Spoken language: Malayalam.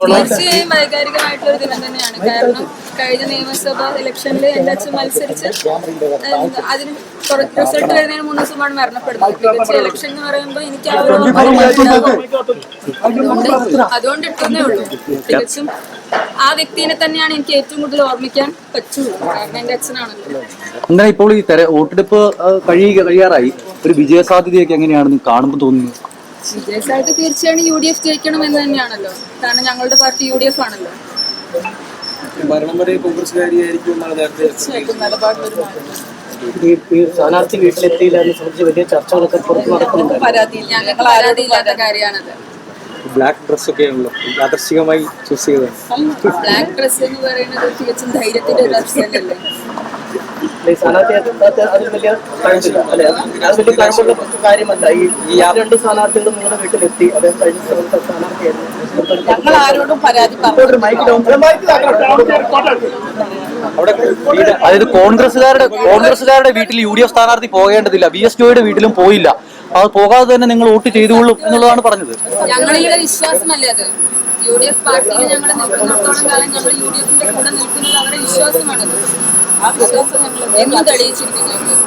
തീർച്ചയായും വൈകാരികമായിട്ടുള്ള ഒരു ദിനം തന്നെയാണ്. കാരണം കഴിഞ്ഞ നിയമസഭാ ഇലക്ഷനിൽ എന്റെ അച്ഛൻ മത്സരിച്ച് അതിന് റിസൾട്ട് വരുന്നതിന് 3 ദിവസമാണ് മരണപ്പെടുന്നത്. മികച്ച ഇലക്ഷൻ എന്ന് പറയുമ്പോൾ എനിക്ക് ആ ഒരു അതുകൊണ്ട് ഇട്ടേ ഉള്ളൂ. തികച്ചും ആ വ്യക്തിനെ തന്നെയാണ് എനിക്ക് ഏറ്റവും കൂടുതൽ ഓർമ്മിക്കാൻ പറ്റുള്ളൂ. കാരണം എന്റെ അച്ഛനാണല്ലോ. എന്താ ഇപ്പോൾ ഈ വോട്ടെടുപ്പ് കഴിയാറായി, ഒരു വിജയ സാധ്യതയൊക്കെ എങ്ങനെയാണ് കാണുമ്പോൾ തോന്നുന്നത്? വിജയസാധ്യത തീർച്ചയായും UDF ജയിക്കണം എന്ന് തന്നെയാണല്ലോ. കാരണം ഞങ്ങളുടെ പാർട്ടി UDF ആണല്ലോ. സ്ഥാനാർത്ഥി വീട്ടിലെത്തിയില്ല എന്ന് സംബന്ധിച്ച് വലിയ ചർച്ചകളൊക്കെ പുറത്ത് നടക്കുന്നുണ്ട്. പരാതിയില്ലാത്ത കാര്യമാണത്. ബ്ലാക്ക് ഡ്രസ് ഒക്കെ ആണല്ലോ യാദർശികമായി ചൂസ് ചെയ്തത്. ബ്ലാക്ക് ഡ്രസ് എന്ന് പറയുന്നത് തികച്ചും ധൈര്യത്തിന്റെ ഒരു അവസ്ഥയല്ലേ. അതിൽ വലിയ കഴിവില്ല അല്ലെ, അത് വലിയ കഴിവുള്ള കാര്യമല്ല. ഈ 2 സ്ഥാനാർത്ഥികളും നിങ്ങളുടെ വീട്ടിലെത്തി. അദ്ദേഹം കഴിഞ്ഞ സ്ഥാനാർത്ഥിയായിരുന്നു. ഞങ്ങൾ ആരോടും പരാതി അതായത് കോൺഗ്രസുകാരുടെ വീട്ടിൽ UDF സ്ഥാനാർത്ഥി പോകേണ്ടതില്ല, VS ജോയിയുടെ വീട്ടിലും പോയില്ല, അത് പോകാതെ തന്നെ നിങ്ങൾ വോട്ട് ചെയ്തുകൊള്ളും എന്നുള്ളതാണ് പറഞ്ഞത്. ഞങ്ങളുടെ വിശ്വാസമല്ലേ അത്. UDF പാർട്ടിയിൽ ഞങ്ങൾ നിൽക്കുന്നിടത്തോളം കാലം ഞങ്ങൾ UDF-ന്റെ കൂടെ നിൽക്കുന്നത് അവരുടെ വിശ്വാസമാണത്. ആ വിശ്വാസം ഞങ്ങൾ എന്ന് തെളിയിച്ചിരിക്കുന്നു.